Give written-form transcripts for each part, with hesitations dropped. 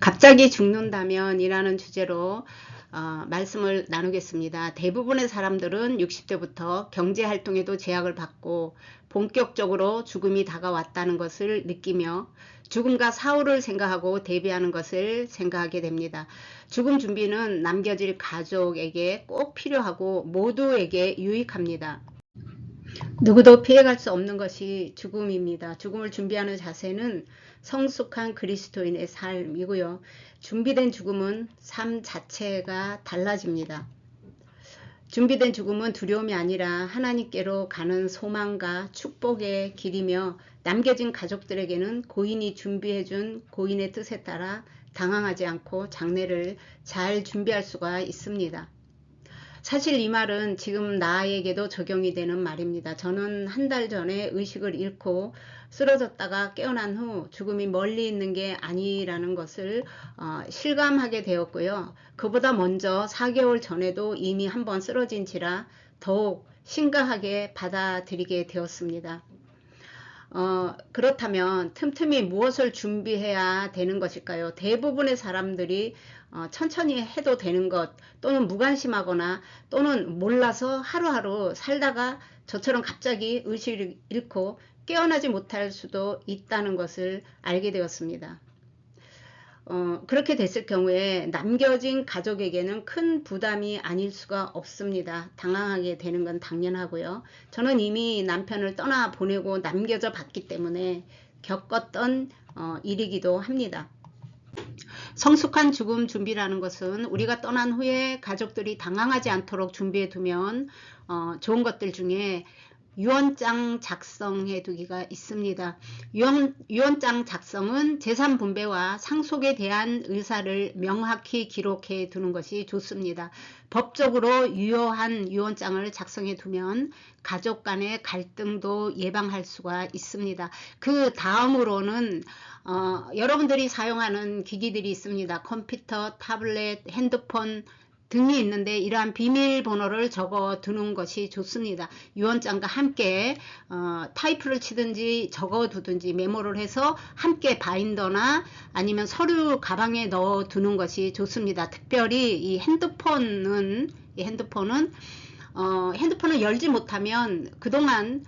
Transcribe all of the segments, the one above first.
갑자기 죽는다면 이라는 주제로 말씀을 나누겠습니다. 대부분의 사람들은 60대부터 경제활동에도 제약을 받고 본격적으로 죽음이 다가왔다는 것을 느끼며 죽음과 사후를 생각하고 대비하는 것을 생각하게 됩니다. 죽음 준비는 남겨질 가족에게 꼭 필요하고 모두에게 유익합니다. 누구도 피해갈 수 없는 것이 죽음입니다. 죽음을 준비하는 자세는 성숙한 그리스도인의 삶이고요. 준비된 죽음은 삶 자체가 달라집니다. 준비된 죽음은 두려움이 아니라 하나님께로 가는 소망과 축복의 길이며 남겨진 가족들에게는 고인이 준비해준 고인의 뜻에 따라 당황하지 않고 장례를 잘 준비할 수가 있습니다. 사실 이 말은 지금 나에게도 적용이 되는 말입니다. 저는 한 달 전에 의식을 잃고 쓰러졌다가 깨어난 후 죽음이 멀리 있는 게 아니라는 것을 실감하게 되었고요. 그보다 먼저 4개월 전에도 이미 한번 쓰러진지라 더욱 심각하게 받아들이게 되었습니다. 그렇다면 틈틈이 무엇을 준비해야 되는 것일까요? 대부분의 사람들이 천천히 해도 되는 것 또는 무관심하거나 또는 몰라서 하루하루 살다가 저처럼 갑자기 의식을 잃고 깨어나지 못할 수도 있다는 것을 알게 되었습니다. 그렇게 됐을 경우에 남겨진 가족에게는 큰 부담이 아닐 수가 없습니다. 당황하게 되는 건 당연하고요. 저는 이미 남편을 떠나 보내고 남겨져 봤기 때문에 겪었던 일이기도 합니다. 성숙한 죽음 준비라는 것은 우리가 떠난 후에 가족들이 당황하지 않도록 준비해 두면 좋은 것들 중에 유언장 작성해 두기가 있습니다. 유언장 작성은 재산 분배와 상속에 대한 의사를 명확히 기록해 두는 것이 좋습니다. 법적으로 유효한 유언장을 작성해 두면 가족 간의 갈등도 예방할 수가 있습니다. 그 다음으로는 여러분들이 사용하는 기기들이 있습니다. 컴퓨터, 타블렛, 핸드폰 등이 있는데 이러한 비밀번호를 적어 두는 것이 좋습니다. 유언장과 함께 타이프를 치든지 적어 두든지 메모를 해서 함께 바인더나 아니면 서류 가방에 넣어 두는 것이 좋습니다. 특별히 이 핸드폰은 열지 못하면 그동안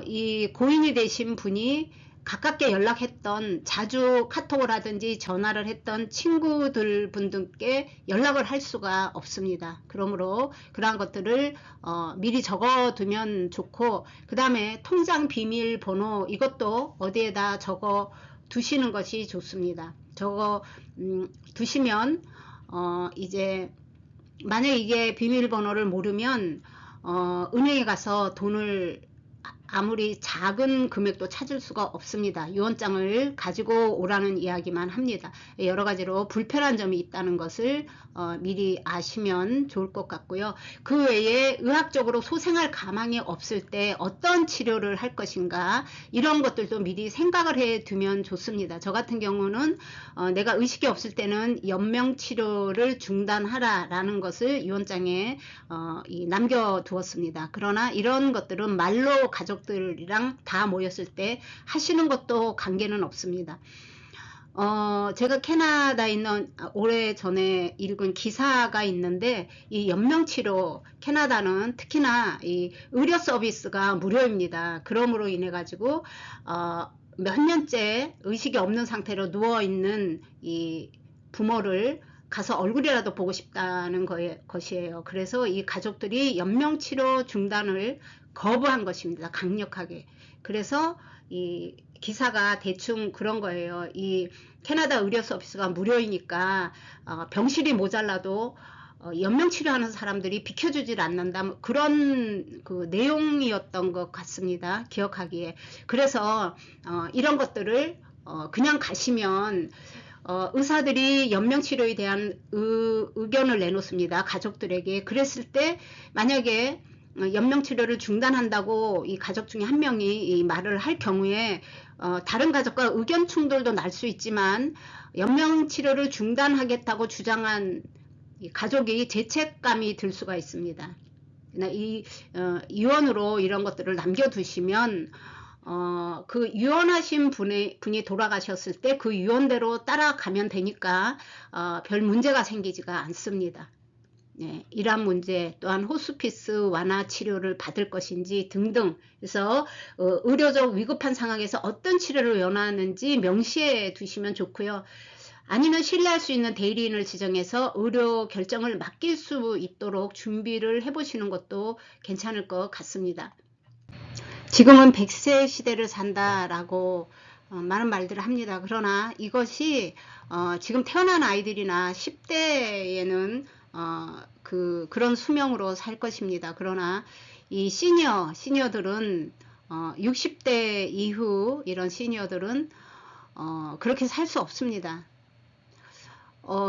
이 고인이 되신 분이 가깝게 연락했던, 자주 카톡을 하든지 전화를 했던 친구들 분들께 연락을 할 수가 없습니다. 그러므로 그러한 것들을 미리 적어두면 좋고, 그 다음에 통장 비밀번호 이것도 어디에다 적어 두시는 것이 좋습니다. 적어 두시면 이제 만약 이게 비밀번호를 모르면 은행에 가서 돈을 아무리 작은 금액도 찾을 수가 없습니다. 유언장을 가지고 오라는 이야기만 합니다. 여러 가지로 불편한 점이 있다는 것을 미리 아시면 좋을 것 같고요. 그 외에 의학적으로 소생할 가망이 없을 때 어떤 치료를 할 것인가 이런 것들도 미리 생각을 해 두면 좋습니다. 저 같은 경우는 내가 의식이 없을 때는 연명치료를 중단하라 라는 것을 유언장에 남겨두었습니다. 그러나 이런 것들은 말로 가족들이랑 다 모였을 때 하시는 것도 관계는 없습니다. 제가 캐나다에 있는 오래전에 읽은 기사가 있는데 이 연명치료, 캐나다는 특히나 이 의료 서비스가 무료입니다. 그러므로 인해 가지고 몇 년째 의식이 없는 상태로 누워있는 이 부모를 가서 얼굴이라도 보고 싶다는 것이에요. 그래서 이 가족들이 연명치료 중단을 거부한 것입니다. 강력하게. 그래서 이 기사가 대충 그런 거예요. 이 캐나다 의료 서비스가 무료이니까 병실이 모자라도 연명치료하는 사람들이 비켜주질 않는다. 그런 그 내용이었던 것 같습니다. 기억하기에. 그래서 이런 것들을 그냥 가시면 의사들이 연명치료에 대한 의견을 내놓습니다. 가족들에게. 그랬을 때 만약에 연명치료를 중단한다고 이 가족 중에 한 명이 이 말을 할 경우에 다른 가족과 의견 충돌도 날 수 있지만 연명치료를 중단하겠다고 주장한 이 가족이 죄책감이 들 수가 있습니다. 이 유언으로 이런 것들을 남겨두시면 그 유언하신 분이 돌아가셨을 때 그 유언대로 따라가면 되니까 별 문제가 생기지가 않습니다. 예, 이란 문제, 또한 호스피스 완화 치료를 받을 것인지 등등. 그래서 의료적 위급한 상황에서 어떤 치료를 원하는지 명시해 두시면 좋고요. 아니면 신뢰할 수 있는 대리인을 지정해서 의료 결정을 맡길 수 있도록 준비를 해보시는 것도 괜찮을 것 같습니다. 지금은 100세 시대를 산다라고 많은 말들을 합니다. 그러나 이것이 지금 태어난 아이들이나 10대에는 그런 수명으로 살 것입니다. 그러나 이 시니어들은 60대 이후 이런 시니어들은 그렇게 살 수 없습니다.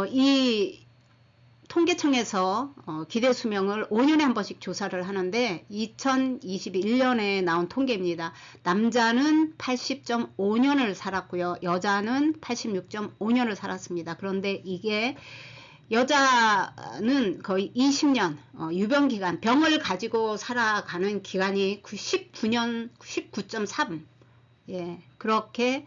이 통계청에서 기대 수명을 5년에 한 번씩 조사를 하는데 2021년에 나온 통계입니다. 남자는 80.5년을 살았고요. 여자는 86.5년을 살았습니다. 그런데 이게 여자는 거의 20년 유병기간, 병을 가지고 살아가는 기간이 19년 19.3, 예, 그렇게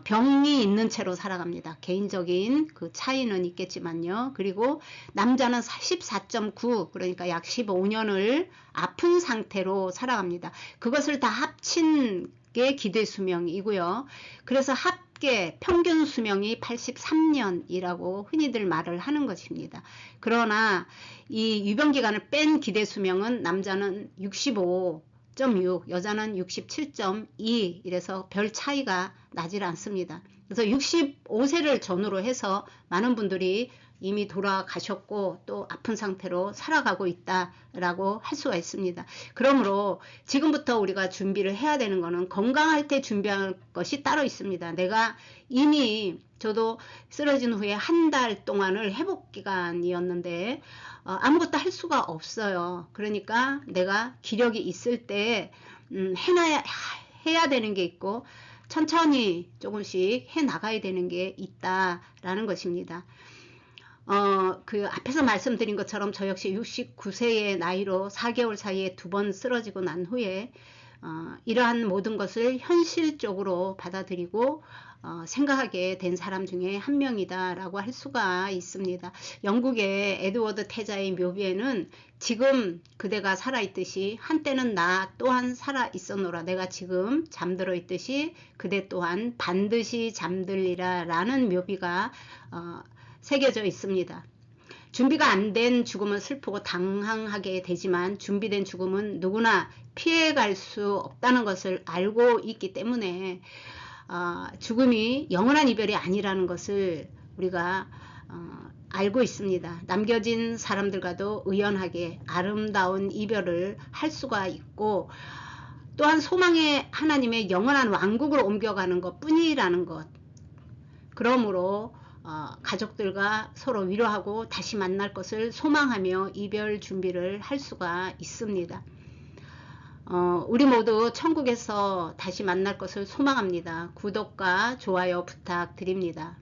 병이 있는 채로 살아갑니다. 개인적인 그 차이는 있겠지만요. 그리고 남자는 14.9, 그러니까 약 15년을 아픈 상태로 살아갑니다. 그것을 다 합친 게 기대 수명이고요. 그래서 합계 평균 수명이 83년이라고 흔히들 말을 하는 것입니다. 그러나 이 유병기간을 뺀 기대 수명은 남자는 65.6, 여자는 67.2, 이래서 별 차이가 나질 않습니다. 그래서 65세를 전후로 해서 많은 분들이 이미 돌아가셨고 또 아픈 상태로 살아가고 있다라고 할 수가 있습니다. 그러므로 지금부터 우리가 준비를 해야 되는 것은 건강할 때 준비할 것이 따로 있습니다. 내가 이미 저도 쓰러진 후에 한 달 동안을 회복 기간이었는데 아무것도 할 수가 없어요. 그러니까 내가 기력이 있을 때 해야 되는 게 있고 천천히 조금씩 해 나가야 되는 게 있다라는 것입니다. 그 앞에서 말씀드린 것처럼 저 역시 69세의 나이로 4개월 사이에 2번 쓰러지고 난 후에 이러한 모든 것을 현실적으로 받아들이고 생각하게 된 사람 중에 한 명이다 라고 할 수가 있습니다. 영국의 에드워드 태자의 묘비에는 지금 그대가 살아있듯이 한때는 나 또한 살아있었노라, 내가 지금 잠들어 있듯이 그대 또한 반드시 잠들리라 라는 묘비가 새겨져 있습니다. 준비가 안 된 죽음은 슬프고 당황하게 되지만 준비된 죽음은 누구나 피해갈 수 없다는 것을 알고 있기 때문에 죽음이 영원한 이별이 아니라는 것을 우리가 알고 있습니다. 남겨진 사람들과도 의연하게 아름다운 이별을 할 수가 있고 또한 소망의 하나님의 영원한 왕국으로 옮겨가는 것 뿐이라는 것. 그러므로 가족들과 서로 위로하고 다시 만날 것을 소망하며 이별 준비를 할 수가 있습니다. 우리 모두 천국에서 다시 만날 것을 소망합니다. 구독과 좋아요 부탁드립니다.